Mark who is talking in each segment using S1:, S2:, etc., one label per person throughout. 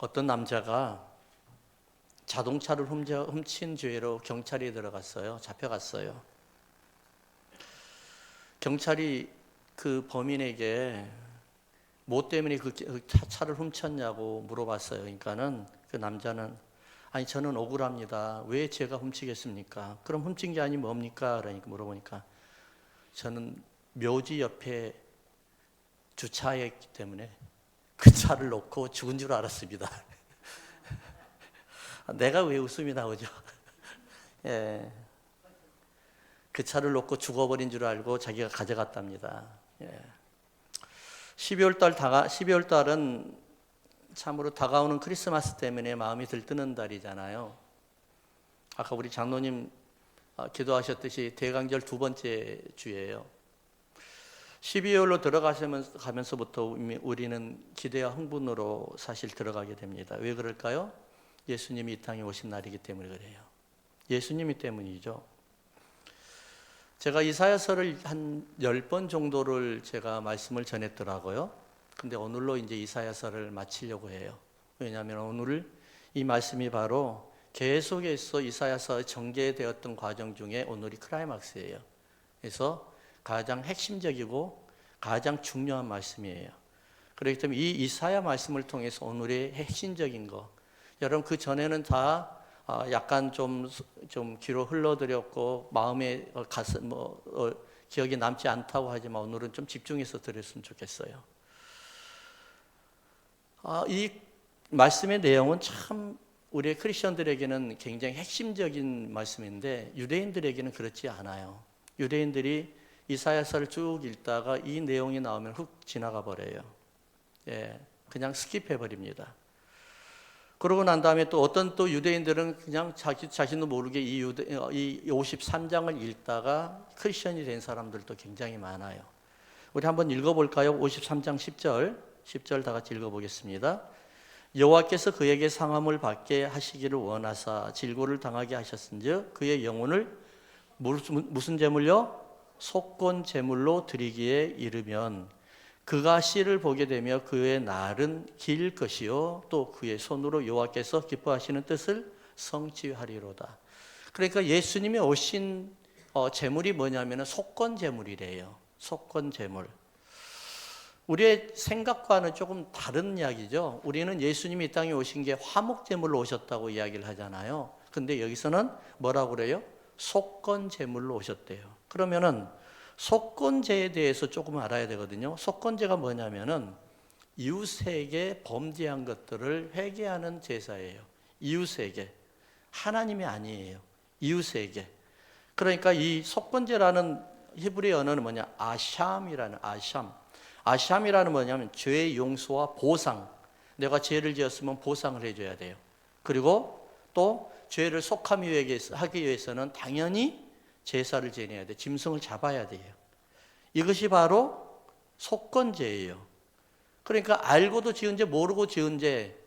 S1: 어떤 남자가 자동차를 훔친 죄로 경찰이 들어갔어요. 잡혀갔어요. 경찰이 그 범인에게 뭐 때문에 그 차를 훔쳤냐고 물어봤어요. 그러니까는 그 남자는 아니 저는 억울합니다. 왜 제가 훔치겠습니까? 그럼 훔친 게 아니면 뭡니까? 그러니까 물어보니까 저는 묘지 옆에 주차했기 때문에 그 차를 놓고 죽은 줄 알았습니다. 내가 왜 웃음이 나오죠? 예. 그 차를 놓고 죽어버린 줄 알고 자기가 가져갔답니다. 예. 12월 달은 참으로 다가오는 크리스마스 때문에 마음이 들뜨는 달이잖아요. 아까 우리 장로님 기도하셨듯이 대강절 두 번째 주예요. 12월로 들어가면서부터 우리는 기대와 흥분으로 사실 들어가게 됩니다. 왜 그럴까요? 예수님이 이 땅에 오신 날이기 때문에 그래요. 예수님이 때문이죠. 제가 이사야서를 한 10번 정도를 제가 말씀을 전했더라고요. 근데 오늘로 이제 이사야서를 마치려고 해요. 왜냐하면 오늘 이 말씀이 바로 계속해서 이사야서 전개되었던 과정 중에 오늘이 클라이막스예요. 그래서 가장 핵심적이고 가장 중요한 말씀이에요. 그렇기 때문에 이 이사야 말씀을 통해서 오늘의 핵심적인 거, 여러분 그 전에는 다 약간 좀 귀로 흘러들였고 마음에 기억이 남지 않다고 하지만 오늘은 좀 집중해서 들었으면 좋겠어요. 이 말씀의 내용은 참 우리 크리스천들에게는 굉장히 핵심적인 말씀인데 유대인들에게는 그렇지 않아요. 유대인들이 이사야서를 쭉 읽다가 이 내용이 나오면 훅 지나가 버려요. 예, 그냥 스킵해 버립니다. 그러고 난 다음에 또 어떤 또 유대인들은 그냥 자신도 모르게 이 53장을 읽다가 크리스천이 된 사람들도 굉장히 많아요. 우리 한번 읽어볼까요? 53장 10절 다 같이 읽어보겠습니다. 여호와께서 그에게 상함을 받게 하시기를 원하사 질고를 당하게 하셨은즉 그의 영혼을 무슨 제물요? 속건 제물로 드리기에 이르면 그가 씨를 보게 되며 그의 날은 길 것이요 또 그의 손으로 여호와께서 기뻐하시는 뜻을 성취하리로다. 그러니까 예수님이 오신 제물이 뭐냐면 속건 제물이래요. 속건 제물. 우리의 생각과는 조금 다른 이야기죠. 우리는 예수님이 이 땅에 오신 게 화목 제물로 오셨다고 이야기를 하잖아요. 근데 여기서는 뭐라고 그래요? 속건 제물로 오셨대요. 그러면은 속건제에 대해서 조금 알아야 되거든요. 속건제가 뭐냐면은 이웃에게 범죄한 것들을 회개하는 제사예요. 이웃에게. 하나님이 아니에요. 이웃에게. 그러니까 이 속건제라는 히브리 언어는 뭐냐? 아샴이라는 뭐냐면 죄의 용서와 보상. 내가 죄를 지었으면 보상을 해줘야 돼요. 그리고 또 죄를 속하기 위해서는 당연히 제사를 지내야 돼. 짐승을 잡아야 돼요. 이것이 바로 속건제예요. 그러니까 알고도 지은 죄, 모르고 지은 죄,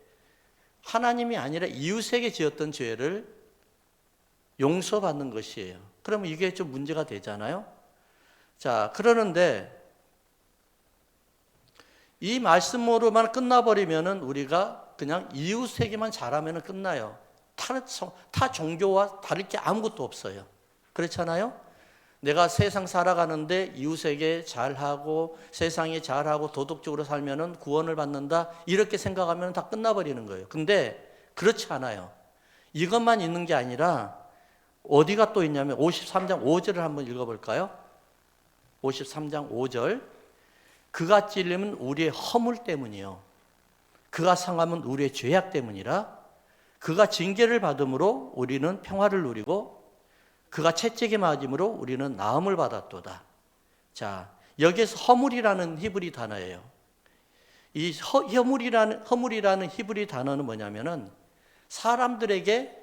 S1: 하나님이 아니라 이웃에게 지었던 죄를 용서받는 것이에요. 그러면 이게 좀 문제가 되잖아요. 자, 그러는데 이 말씀으로만 끝나버리면은 우리가 그냥 이웃에게만 잘하면 끝나요. 타 종교와 다를 게 아무것도 없어요. 그렇잖아요? 내가 세상 살아가는데 이웃에게 잘하고 세상에 잘하고 도덕적으로 살면은 구원을 받는다 이렇게 생각하면 다 끝나버리는 거예요. 근데 그렇지 않아요. 이것만 있는 게 아니라 어디가 또 있냐면 53장 5절을 한번 읽어볼까요? 53장 5절. 그가 찔림은 우리의 허물 때문이요 그가 상함은 우리의 죄악 때문이라 그가 징계를 받음으로 우리는 평화를 누리고 그가 채찍에 맞음으로 우리는 나음을 받았도다. 자, 여기에서 허물이라는 히브리 단어예요. 이 허물이라는 히브리 단어는 뭐냐면은 사람들에게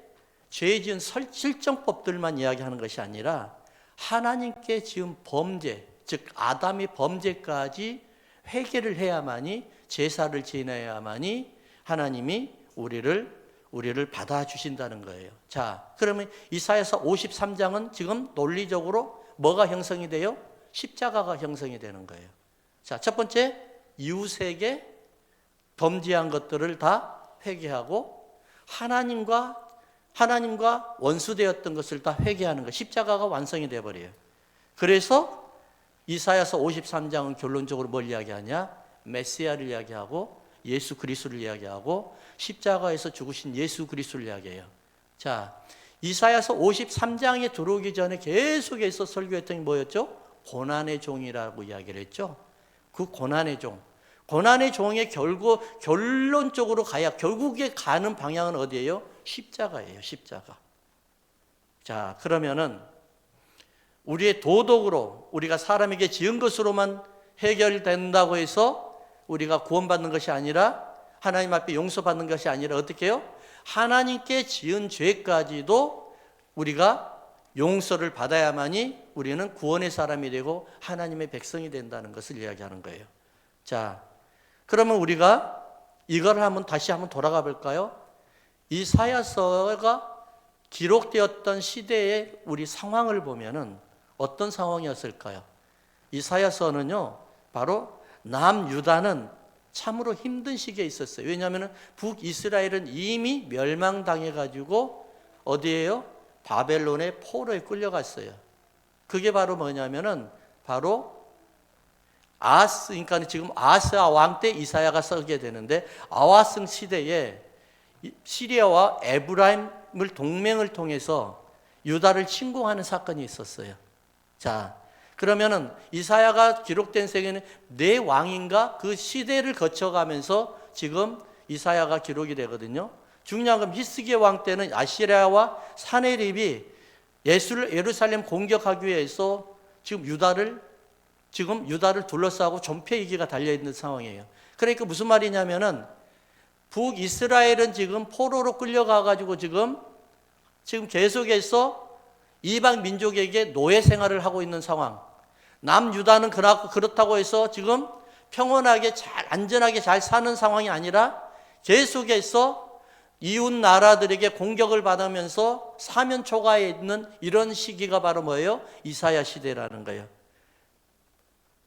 S1: 죄 지은 실정법들만 이야기하는 것이 아니라 하나님께 지은 범죄, 즉 아담의 범죄까지 회개를 해야만이 제사를 지내야만이 하나님이 우리를 받아주신다는 거예요. 자, 그러면 이사야서 53장은 지금 논리적으로 뭐가 형성이 돼요? 십자가가 형성이 되는 거예요. 자, 첫 번째, 이웃에게 범죄한 것들을 다 회개하고 하나님과 원수되었던 것을 다 회개하는 것. 십자가가 완성이 되어버려요. 그래서 이사야서 53장은 결론적으로 뭘 이야기하냐? 메시아를 이야기하고 예수 그리스도를 이야기하고 십자가에서 죽으신 예수 그리스도를 이야기해요. 자, 이사야서 53장에 들어오기 전에 계속해서 설교했던 게 뭐였죠? 고난의 종이라고 이야기를 했죠. 그 고난의 종. 고난의 종의 결론적으로 결국에 가는 방향은 어디예요? 십자가예요, 십자가. 자, 그러면은 우리의 도덕으로 우리가 사람에게 지은 것으로만 해결된다고 해서 우리가 구원받는 것이 아니라 하나님 앞에 용서받는 것이 아니라 어떻게 해요? 하나님께 지은 죄까지도 우리가 용서를 받아야만이 우리는 구원의 사람이 되고 하나님의 백성이 된다는 것을 이야기하는 거예요. 자, 그러면 우리가 이걸 다시 한번 돌아가 볼까요? 이사야서가 기록되었던 시대의 우리 상황을 보면은 어떤 상황이었을까요? 이사야서는요, 바로 남유다는 참으로 힘든 시기에 있었어요. 왜냐하면 북이스라엘은 이미 멸망당해가지고 어디에요? 바벨론의 포로에 끌려갔어요. 그게 바로 뭐냐면은 바로 그러니까 지금 아스아 왕 때 이사야가 쓰게 되는데 아하스 시대에 시리아와 에브라임을 동맹을 통해서 유다를 침공하는 사건이 있었어요. 자, 그러면은 이사야가 기록된 세계는 네 왕인가 그 시대를 거쳐가면서 지금 이사야가 기록이 되거든요. 중요한 건 히스기야 왕 때는 아시리아와 사네립이 예루살렘 공격하기 위해서 지금 유다를 둘러싸고 존폐이기가 달려있는 상황이에요. 그러니까 무슨 말이냐면은 북이스라엘은 지금 포로로 끌려가가지고 지금 계속해서 이방 민족에게 노예 생활을 하고 있는 상황. 남유다는 그렇다고 해서 지금 평온하게 안전하게 잘 사는 상황이 아니라 계속해서 이웃 나라들에게 공격을 받으면서 사면 초가에 있는 이런 시기가 바로 뭐예요? 이사야 시대라는 거예요.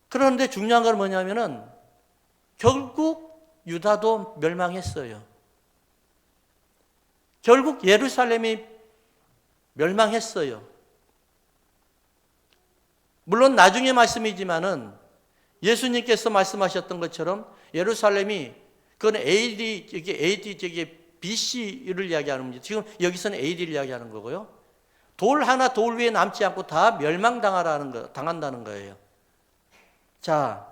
S1: 그런데 중요한 건 뭐냐면은 결국 유다도 멸망했어요. 결국 예루살렘이 멸망했어요. 물론 나중에 말씀이지만은 예수님께서 말씀하셨던 것처럼 예루살렘이 그건 BC를 이야기하는 겁니다. 지금 여기서는 AD를 이야기하는 거고요. 돌 위에 남지 않고 다 당한다는 거예요. 자,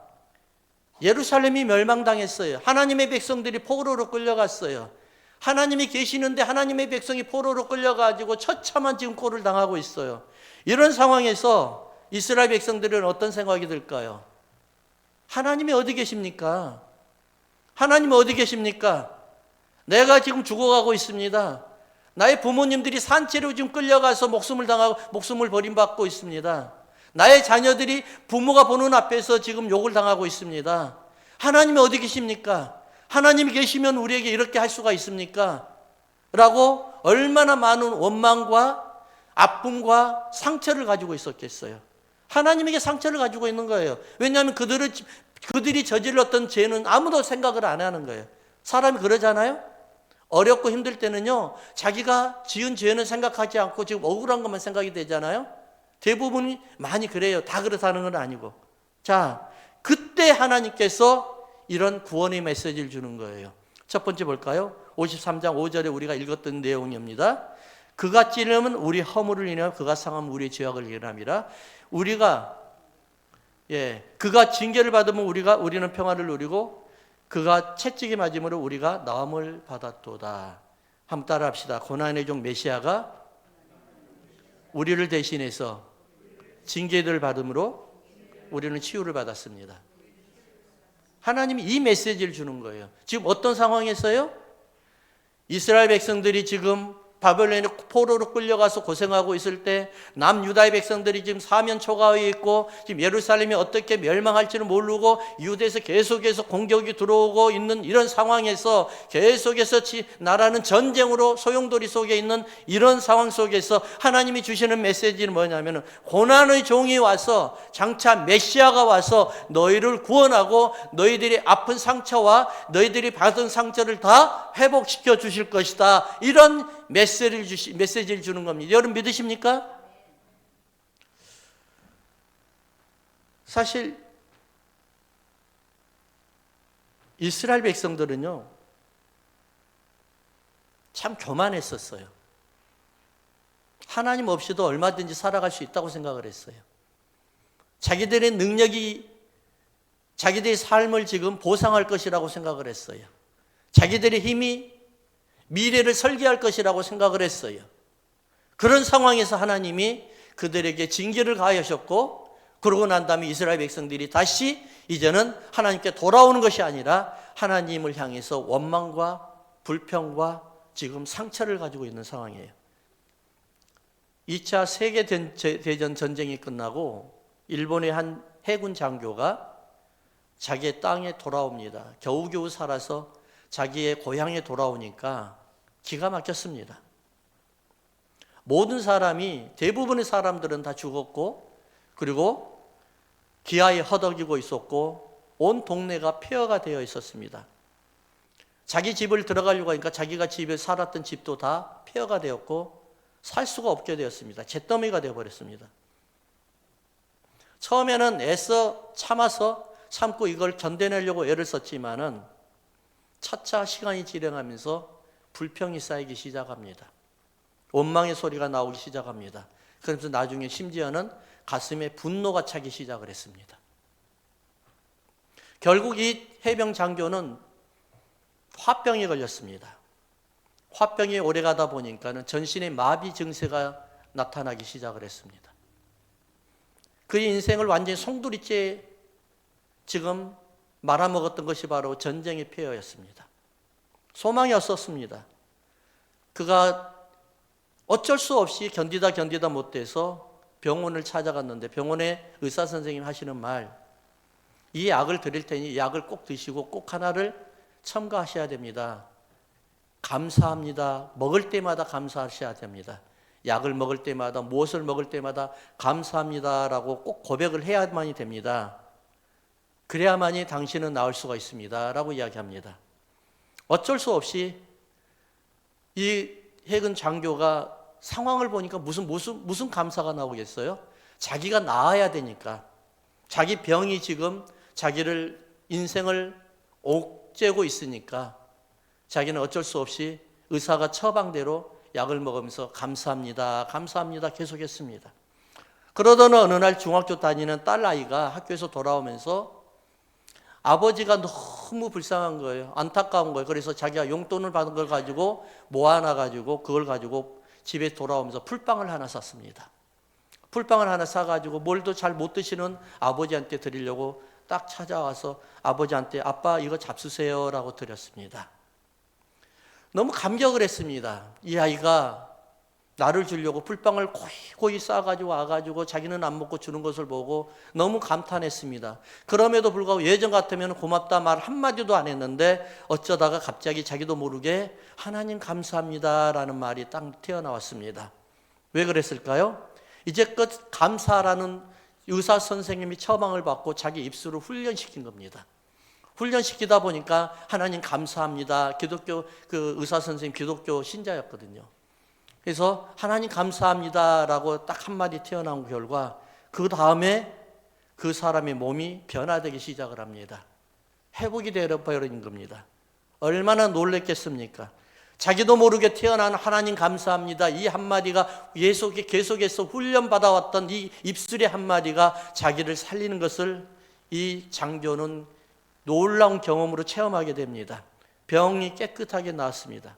S1: 예루살렘이 멸망당했어요. 하나님의 백성들이 포로로 끌려갔어요. 하나님이 계시는데 하나님의 백성이 포로로 끌려가지고 처참한 지금 꼴을 당하고 있어요. 이런 상황에서 이스라엘 백성들은 어떤 생각이 들까요? 하나님이 어디 계십니까? 하나님이 어디 계십니까? 내가 지금 죽어가고 있습니다. 나의 부모님들이 산채로 지금 끌려가서 목숨을 버림받고 있습니다. 나의 자녀들이 부모가 보는 앞에서 지금 욕을 당하고 있습니다. 하나님이 어디 계십니까? 하나님이 계시면 우리에게 이렇게 할 수가 있습니까? 라고 얼마나 많은 원망과 아픔과 상처를 가지고 있었겠어요. 하나님에게 상처를 가지고 있는 거예요. 왜냐하면 그들이 저질렀던 죄는 아무도 생각을 안 하는 거예요. 사람이 그러잖아요. 어렵고 힘들 때는요, 자기가 지은 죄는 생각하지 않고 지금 억울한 것만 생각이 되잖아요. 대부분이 많이 그래요. 다 그렇다는 건 아니고. 자, 그때 하나님께서 이런 구원의 메시지를 주는 거예요. 첫 번째 볼까요? 53장 5절에 우리가 읽었던 내용입니다. 그가 찔림은 우리 허물을 인하여 그가 상함은 우리의 죄악을 인함이라. 그가 징계를 받으면 우리는 평화를 누리고 그가 채찍에 맞음으로 우리가 나음을 받았도다. 한번 따라합시다. 고난의 종 메시아가 우리를 대신해서 징계를 받음으로 우리는 치유를 받았습니다. 하나님이 이 메시지를 주는 거예요. 지금 어떤 상황에서요? 이스라엘 백성들이 지금 바벨론의 포로로 끌려가서 고생하고 있을 때 남유다의 백성들이 지금 사면 초가에 있고 지금 예루살렘이 어떻게 멸망할지를 모르고 유대에서 계속해서 공격이 들어오고 있는 이런 상황에서 계속해서 나라는 전쟁으로 소용돌이 속에 있는 이런 상황 속에서 하나님이 주시는 메시지는 뭐냐면 고난의 종이 와서 장차 메시아가 와서 너희를 구원하고 너희들이 아픈 상처와 너희들이 받은 상처를 다 회복시켜 주실 것이다. 이런 메시지를 주는 겁니다. 여러분 믿으십니까? 사실 이스라엘 백성들은요 참 교만했었어요. 하나님 없이도 얼마든지 살아갈 수 있다고 생각을 했어요. 자기들의 능력이 자기들의 삶을 지금 보상할 것이라고 생각을 했어요. 자기들의 힘이 미래를 설계할 것이라고 생각을 했어요. 그런 상황에서 하나님이 그들에게 징계를 가하셨고 그러고 난 다음에 이스라엘 백성들이 다시 이제는 하나님께 돌아오는 것이 아니라 하나님을 향해서 원망과 불평과 지금 상처를 가지고 있는 상황이에요. 2차 세계대전 전쟁이 끝나고 일본의 한 해군 장교가 자기의 땅에 돌아옵니다. 겨우겨우 살아서 자기의 고향에 돌아오니까 기가 막혔습니다. 모든 사람이 대부분의 사람들은 다 죽었고 그리고 기아에 허덕이고 있었고 온 동네가 폐허가 되어 있었습니다. 자기 집을 들어가려고 하니까 자기가 집에 살았던 집도 다 폐허가 되었고 살 수가 없게 되었습니다. 잿더미가 되어버렸습니다. 처음에는 애써 참고 이걸 견뎌내려고 애를 썼지만은 차차 시간이 진행하면서 불평이 쌓이기 시작합니다. 원망의 소리가 나오기 시작합니다. 그러면서 나중에 심지어는 가슴에 분노가 차기 시작을 했습니다. 결국 이 해병 장교는 화병에 걸렸습니다. 화병이 오래가다 보니까는 전신에 마비 증세가 나타나기 시작을 했습니다. 그의 인생을 완전히 송두리째 지금 말아먹었던 것이 바로 전쟁의 폐허였습니다. 소망이 없었습니다. 그가 어쩔 수 없이 견디다 못해서 병원을 찾아갔는데 병원의 의사 선생님이 하시는 말, 이 약을 드릴 테니 이 약을 꼭 드시고 꼭 하나를 첨가하셔야 됩니다. 감사합니다. 먹을 때마다 감사하셔야 됩니다. 약을 먹을 때마다 무엇을 먹을 때마다 감사합니다라고 꼭 고백을 해야만이 됩니다. 그래야만이 당신은 나을 수가 있습니다. 라고 이야기합니다. 어쩔 수 없이 이 해군 장교가 상황을 보니까 무슨 감사가 나오겠어요? 자기가 나아야 되니까. 자기 병이 지금 자기를 인생을 옥죄고 있으니까 자기는 어쩔 수 없이 의사가 처방대로 약을 먹으면서 감사합니다. 감사합니다. 계속했습니다. 그러던 어느 날 중학교 다니는 딸 아이가 학교에서 돌아오면서 아버지가 너무 불쌍한 거예요. 안타까운 거예요. 그래서 자기가 용돈을 받은 걸 가지고 모아놔가지고 그걸 가지고 집에 돌아오면서 풀빵을 하나 샀습니다. 풀빵을 하나 사가지고 뭘도 잘 못 드시는 아버지한테 드리려고 딱 찾아와서 아버지한테 아빠 이거 잡수세요 라고 드렸습니다. 너무 감격을 했습니다. 이 아이가 나를 주려고 풀빵을 고이 싸가지고 와가지고 자기는 안 먹고 주는 것을 보고 너무 감탄했습니다. 그럼에도 불구하고 예전 같으면 고맙다 말 한마디도 안 했는데 어쩌다가 갑자기 자기도 모르게 하나님 감사합니다라는 말이 딱 튀어나왔습니다. 왜 그랬을까요? 이제껏 감사라는 의사 선생님이 처방을 받고 자기 입술을 훈련시킨 겁니다. 훈련시키다 보니까 하나님 감사합니다. 기독교 그 의사 선생님 기독교 신자였거든요. 그래서 하나님 감사합니다라고 딱 한마디 튀어나온 결과 그 다음에 그 사람의 몸이 변화되기 시작을 합니다. 회복이 되어버린 겁니다. 얼마나 놀랬겠습니까? 자기도 모르게 태어난 하나님 감사합니다. 이 한마디가 계속해서 훈련받아왔던 이 입술의 한마디가 자기를 살리는 것을 이 장교는 놀라운 경험으로 체험하게 됩니다. 병이 깨끗하게 나았습니다.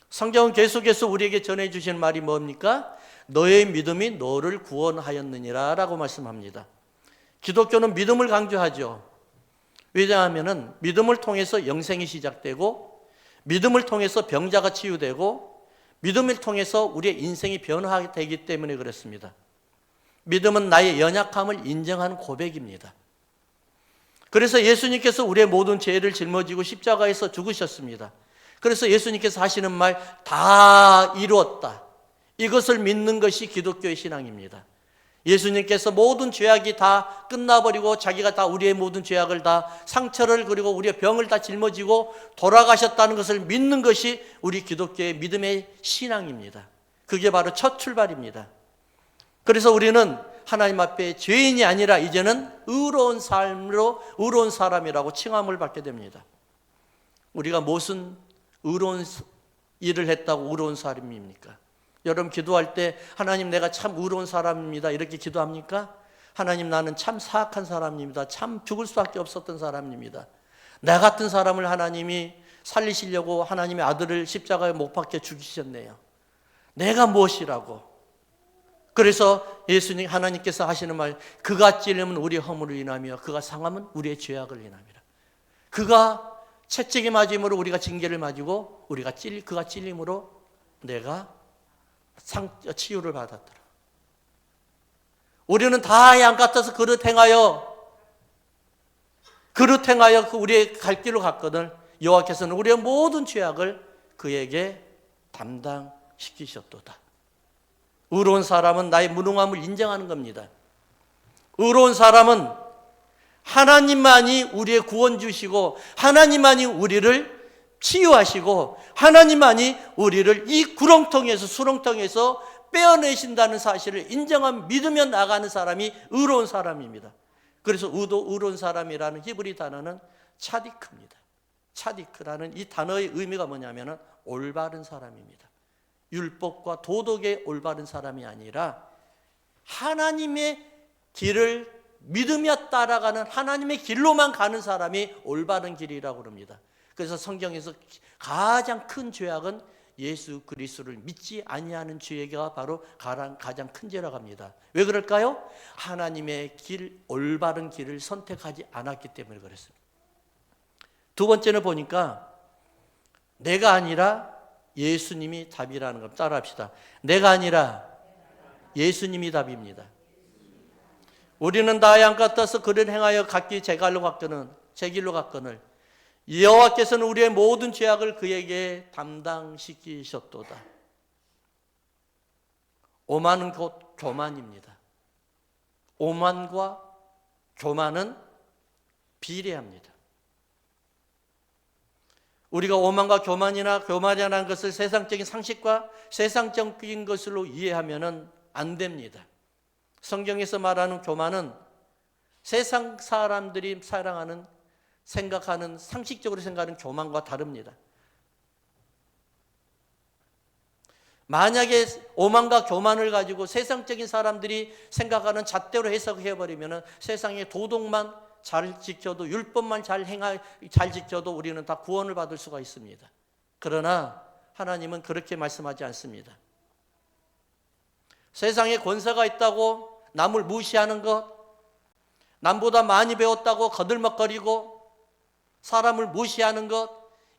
S1: 성경은 계속해서 우리에게 전해주신 말이 뭡니까? 너의 믿음이 너를 구원하였느니라 라고 말씀합니다. 기독교는 믿음을 강조하죠. 왜냐하면 믿음을 통해서 영생이 시작되고 믿음을 통해서 병자가 치유되고 믿음을 통해서 우리의 인생이 변화하게 되기 때문에 그렇습니다. 믿음은 나의 연약함을 인정하는 고백입니다. 그래서 예수님께서 우리의 모든 죄를 짊어지고 십자가에서 죽으셨습니다. 그래서 예수님께서 하시는 말, 다 이루었다. 이것을 믿는 것이 기독교의 신앙입니다. 예수님께서 모든 죄악이 다 끝나버리고 자기가 다 우리의 모든 죄악을 다 상처를 그리고 우리의 병을 다 짊어지고 돌아가셨다는 것을 믿는 것이 우리 기독교의 믿음의 신앙입니다. 그게 바로 첫 출발입니다. 그래서 우리는 하나님 앞에 죄인이 아니라 이제는 의로운 삶으로 의로운 사람이라고 칭함을 받게 됩니다. 우리가 무슨 의로운 일을 했다고 의로운 사람입니까? 여러분 기도할 때 하나님 내가 참 의로운 사람입니다 이렇게 기도합니까? 하나님 나는 참 사악한 사람입니다. 참 죽을 수밖에 없었던 사람입니다. 나 같은 사람을 하나님이 살리시려고 하나님의 아들을 십자가에 못 박혀 죽이셨네요. 내가 무엇이라고? 그래서 예수님 하나님께서 하시는 말, 그가 찔림은 우리의 허물을 인하며 그가 상함은 우리의 죄악을 인함이라. 그가 채찍에 맞음으로 우리가 징계를 맞고 그가 찔림으로 내가 치유를 받았더라. 우리는 다 양 같아서 그릇 행하여 우리의 갈 길로 갔거든 여호와께서는 우리의 모든 죄악을 그에게 담당시키셨도다. 의로운 사람은 나의 무능함을 인정하는 겁니다. 의로운 사람은 하나님만이 우리의 구원 주시고 하나님만이 우리를 치유하시고 하나님만이 우리를 이 구렁텅이에서 수렁텅이에서 빼어내신다는 사실을 인정하며 믿으며 나가는 사람이 의로운 사람입니다. 그래서 의로운 사람이라는 히브리 단어는 차디크입니다. 차디크라는 이 단어의 의미가 뭐냐면 올바른 사람입니다. 율법과 도덕의 올바른 사람이 아니라 하나님의 길을 믿으며 따라가는 하나님의 길로만 가는 사람이 올바른 길이라고 합니다. 그래서 성경에서 가장 큰 죄악은 예수 그리스도를 믿지 아니하는 죄가 바로 가장 큰 죄라고 합니다. 왜 그럴까요? 하나님의 길, 올바른 길을 선택하지 않았기 때문에 그랬습니다. 두 번째는 보니까 내가 아니라 예수님이 답이라는 걸 따라합시다. 내가 아니라 예수님이 답입니다. 우리는 다 양 같아서 그를 행하여 각기 제 길로 갔거늘 여호와께서는 우리의 모든 죄악을 그에게 담당시키셨도다. 오만은 곧 교만입니다. 오만과 교만은 비례합니다. 우리가 오만과 교만이라는 것을 세상적인 상식과 세상적인 것으로 이해하면 안 됩니다. 성경에서 말하는 교만은 세상 사람들이 생각하는 상식적으로 생각하는 교만과 다릅니다. 만약에 오만과 교만을 가지고 세상적인 사람들이 생각하는 잣대로 해석해버리면 세상의 도덕만 잘 지켜도 율법만 잘 지켜도 우리는 다 구원을 받을 수가 있습니다. 그러나 하나님은 그렇게 말씀하지 않습니다. 세상에 권세가 있다고 남을 무시하는 것, 남보다 많이 배웠다고 거들먹거리고 사람을 무시하는 것,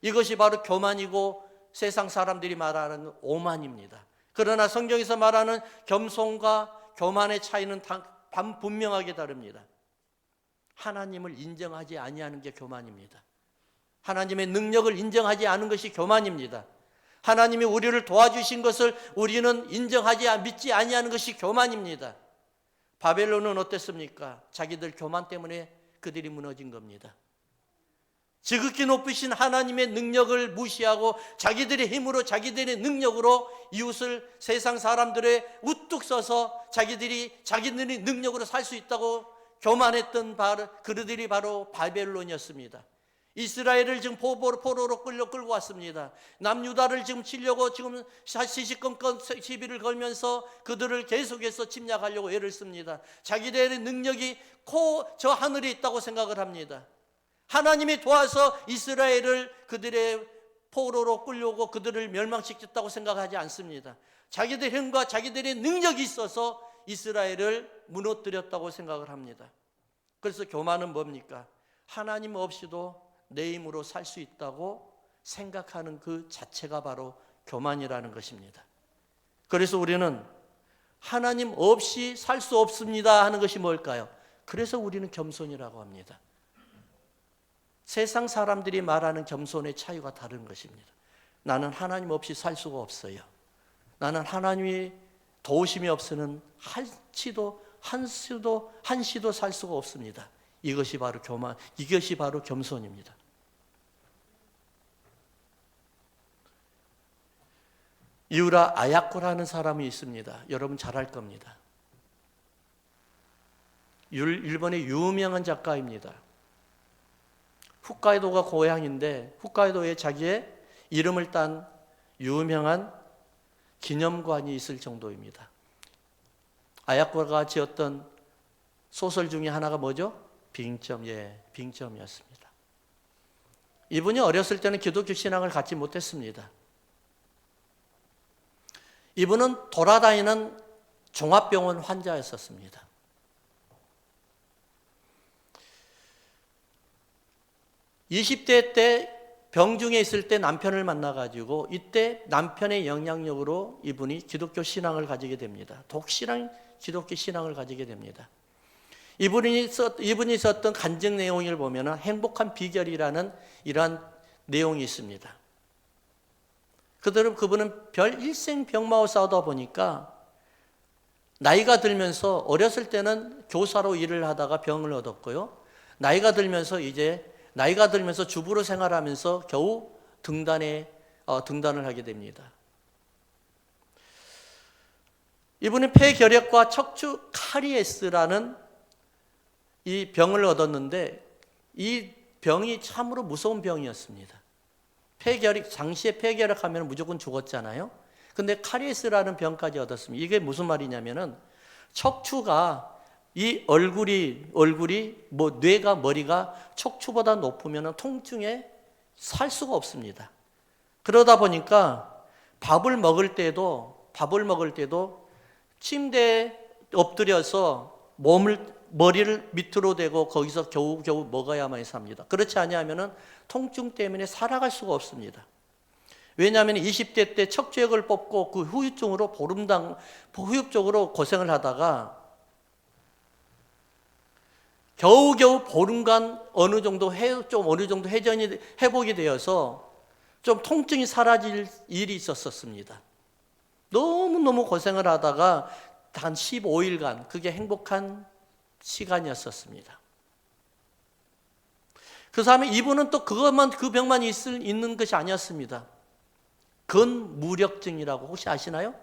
S1: 이것이 바로 교만이고 세상 사람들이 말하는 오만입니다. 그러나 성경에서 말하는 겸손과 교만의 차이는 분명하게 다릅니다. 하나님을 인정하지 아니하는 게 교만입니다. 하나님의 능력을 인정하지 않은 것이 교만입니다. 하나님이 우리를 도와주신 것을 우리는 믿지 아니하는 것이 교만입니다. 바벨론은 어땠습니까? 자기들 교만 때문에 그들이 무너진 겁니다. 지극히 높으신 하나님의 능력을 무시하고 자기들의 힘으로 자기들의 능력으로 이웃을 세상 사람들의 우뚝 서서 자기들이 능력으로 살 수 있다고 교만했던 그들이 바로 바벨론이었습니다. 이스라엘을 지금 포로로 끌고 왔습니다. 남유다를 지금 치려고 지금 시시건건 시비를 걸면서 그들을 계속해서 침략하려고 애를 씁니다. 자기들의 능력이 저 하늘에 있다고 생각을 합니다. 하나님이 도와서 이스라엘을 그들의 포로로 끌려오고 그들을 멸망시켰다고 생각하지 않습니다. 자기들의 힘과 자기들의 능력이 있어서 이스라엘을 무너뜨렸다고 생각을 합니다. 그래서 교만은 뭡니까? 하나님 없이도 내 힘으로 살 수 있다고 생각하는 그 자체가 바로 교만이라는 것입니다. 그래서 우리는 하나님 없이 살 수 없습니다 하는 것이 뭘까요? 그래서 우리는 겸손이라고 합니다. 세상 사람들이 말하는 겸손의 차이가 다른 것입니다. 나는 하나님 없이 살 수가 없어요. 나는 하나님이 도우심이 없으면 한시도 살 수가 없습니다. 이것이 바로 교만, 이것이 바로 겸손입니다. 이우라 아야코라는 사람이 있습니다. 여러분 잘 알 겁니다. 일본의 유명한 작가입니다. 홋카이도가 고향인데 홋카이도에 자기의 이름을 딴 유명한 기념관이 있을 정도입니다. 아야코가 지었던 소설 중에 하나가 뭐죠? 빙점, 빙점이었습니다. 이분이 어렸을 때는 기독교 신앙을 갖지 못했습니다. 이분은 돌아다니는 종합병원 환자였었습니다. 20대 때 병중에 있을 때 남편을 만나가지고 이때 남편의 영향력으로 이분이 기독교 신앙을 가지게 됩니다. 독실한 기독교 신앙을 가지게 됩니다. 이분이 썼던 간증 내용을 보면 행복한 비결이라는 이러한 내용이 있습니다. 그분은 별 일생병마와 싸우다 보니까 나이가 들면서 어렸을 때는 교사로 일을 하다가 병을 얻었고요. 나이가 들면서 주부로 생활하면서 겨우 등단을 하게 됩니다. 이분은 폐결핵과 척추 카리에스라는 이 병을 얻었는데 이 병이 참으로 무서운 병이었습니다. 당시에 폐결핵하면 무조건 죽었잖아요. 근데 카리에스라는 병까지 얻었습니다. 이게 무슨 말이냐면은 척추가 이 얼굴이 뇌가 머리가 척추보다 높으면 통증에 살 수가 없습니다. 그러다 보니까 밥을 먹을 때도 침대에 엎드려서 머리를 밑으로 대고 거기서 겨우 먹어야만 삽니다. 그렇지 않으면 통증 때문에 살아갈 수가 없습니다. 왜냐하면 20대 때 척추액을 뽑고 그 후유증으로 후유증으로 고생을 하다가 겨우겨우 보름간 어느 정도 회복이 되어서 좀 통증이 사라질 일이 있었습니다. 너무너무 고생을 하다가 단 15일간 그게 행복한 시간이었었습니다. 그 다음에 이분은 또 그 병만 있는 것이 아니었습니다. 근무력증이라고 혹시 아시나요?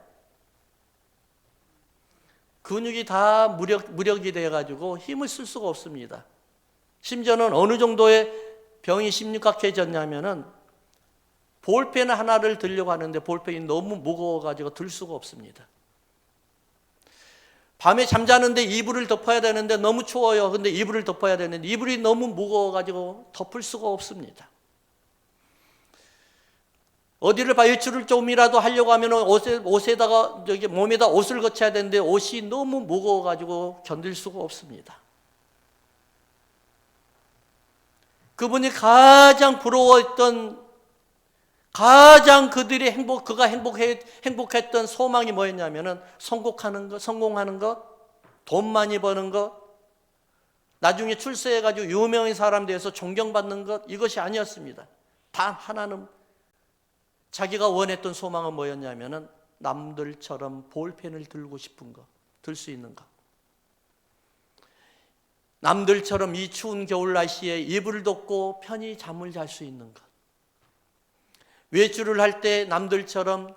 S1: 근육이 다 무력이 되어가지고 힘을 쓸 수가 없습니다. 심지어는 어느 정도의 병이 심각해졌냐면은 볼펜 하나를 들려고 하는데 볼펜이 너무 무거워가지고 들 수가 없습니다. 밤에 잠자는데 이불을 덮어야 되는데 너무 추워요. 근데 이불을 덮어야 되는데 이불이 너무 무거워가지고 덮을 수가 없습니다. 어디를 외출을 조금이라도 하려고 하면 옷에다가 몸에다 옷을 거쳐야 되는데 옷이 너무 무거워가지고 견딜 수가 없습니다. 그분이 가장 부러워했던 그가 행복했던 소망이 뭐였냐면은 성공하는 것, 돈 많이 버는 것, 나중에 출세해가지고 유명한 사람 돼서 존경받는 것, 이것이 아니었습니다. 단 하나는 자기가 원했던 소망은 뭐였냐면은 남들처럼 볼펜을 들고 싶은 것, 들 수 있는 것. 남들처럼 이 추운 겨울 날씨에 이불을 덮고 편히 잠을 잘 수 있는 것. 외출을 할 때 남들처럼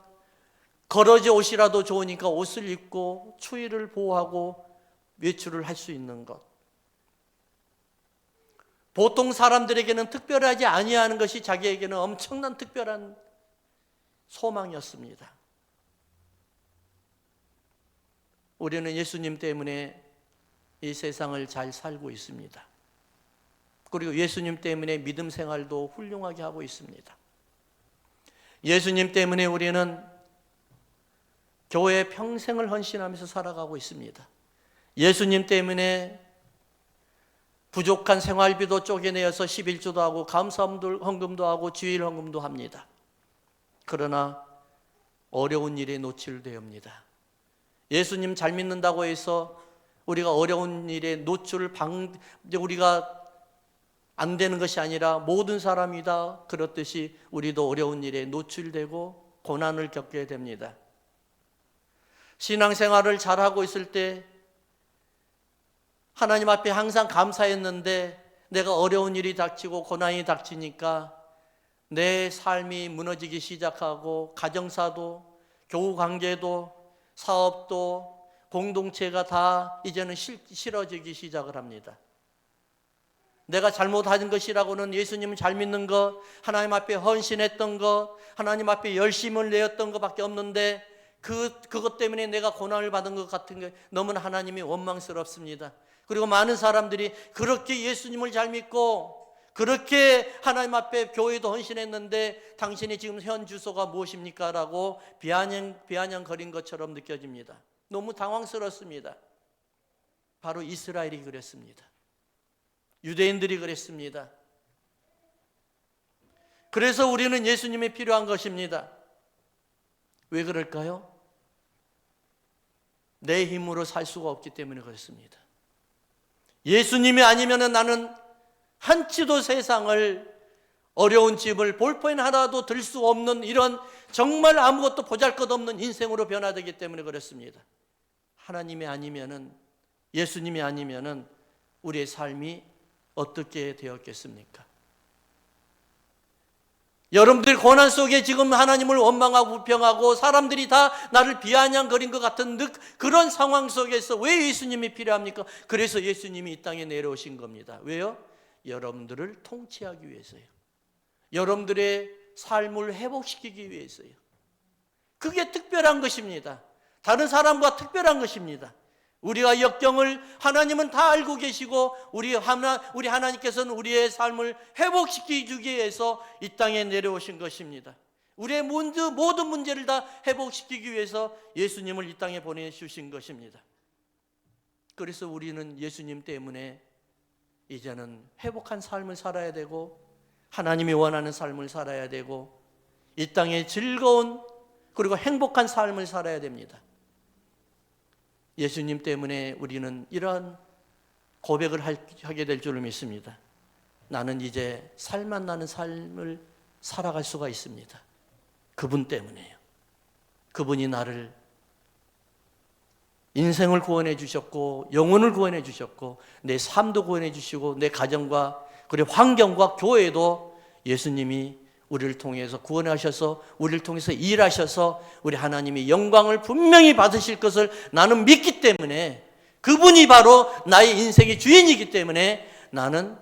S1: 걸어져 옷이라도 좋으니까 옷을 입고 추위를 보호하고 외출을 할 수 있는 것. 보통 사람들에게는 특별하지 아니하는 것이 자기에게는 엄청난 특별한 소망이었습니다. 우리는 예수님 때문에 이 세상을 잘 살고 있습니다. 그리고 예수님 때문에 믿음 생활도 훌륭하게 하고 있습니다. 예수님 때문에 우리는 교회 평생을 헌신하면서 살아가고 있습니다. 예수님 때문에 부족한 생활비도 쪼개내어서 11조도 하고 감사헌금도 하고 주일 헌금도 합니다. 그러나 어려운 일에 노출되옵니다. 예수님 잘 믿는다고 해서 우리가 어려운 일에 우리가 안 되는 것이 아니라 모든 사람이 다 그렇듯이 우리도 어려운 일에 노출되고 고난을 겪게 됩니다. 신앙생활을 잘하고 있을 때 하나님 앞에 항상 감사했는데 내가 어려운 일이 닥치고 고난이 닥치니까 내 삶이 무너지기 시작하고 가정사도 교우관계도 사업도 공동체가 다 이제는 싫어지기 시작을 합니다. 내가 잘못한 것이라고는 예수님을 잘 믿는 것, 하나님 앞에 헌신했던 것, 하나님 앞에 열심을 내었던 것밖에 없는데 그것 때문에 내가 고난을 받은 것 같은 게 너무나 하나님이 원망스럽습니다. 그리고 많은 사람들이 그렇게 예수님을 잘 믿고 그렇게 하나님 앞에 교회도 헌신했는데 당신이 지금 현 주소가 무엇입니까? 라고 비아냥거린 것처럼 느껴집니다. 너무 당황스럽습니다. 바로 이스라엘이 그랬습니다. 유대인들이 그랬습니다. 그래서 우리는 예수님이 필요한 것입니다. 왜 그럴까요? 내 힘으로 살 수가 없기 때문에 그렇습니다. 예수님이 아니면 나는 한치도 세상을 어려운 짐을 볼펜 하나도 들 수 없는 이런 정말 아무것도 보잘것없는 인생으로 변화되기 때문에 그렇습니다. 하나님이 아니면은, 예수님이 아니면은 우리의 삶이 어떻게 되었겠습니까? 여러분들 고난 속에 지금 하나님을 원망하고 불평하고 사람들이 다 나를 비아냥거린 것 같은 그런 상황 속에서 왜 예수님이 필요합니까? 그래서 예수님이 이 땅에 내려오신 겁니다. 왜요? 여러분들을 통치하기 위해서요. 여러분들의 삶을 회복시키기 위해서요. 그게 특별한 것입니다. 다른 사람과 특별한 것입니다. 우리가 역경을 하나님은 다 알고 계시고 우리 하나님께서는 우리의 삶을 회복시키기 위해서 이 땅에 내려오신 것입니다. 우리의 모든 문제를 다 회복시키기 위해서 예수님을 이 땅에 보내주신 것입니다. 그래서 우리는 예수님 때문에 이제는 회복한 삶을 살아야 되고 하나님이 원하는 삶을 살아야 되고 이 땅에 즐거운 그리고 행복한 삶을 살아야 됩니다. 예수님 때문에 우리는 이러한 고백을 하게 될 줄을 믿습니다. 나는 이제 살만 나는 삶을 살아갈 수가 있습니다. 그분 때문에요. 그분이 나를 인생을 구원해 주셨고 영혼을 구원해 주셨고 내 삶도 구원해 주시고 내 가정과 그리고 환경과 교회도 예수님이 우리를 통해서 구원하셔서 우리를 통해서 일하셔서 우리 하나님이 영광을 분명히 받으실 것을 나는 믿기 때문에 그분이 바로 나의 인생의 주인이기 때문에 나는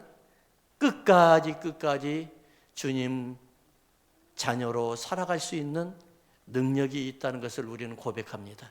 S1: 끝까지 주님 자녀로 살아갈 수 있는 능력이 있다는 것을 우리는 고백합니다.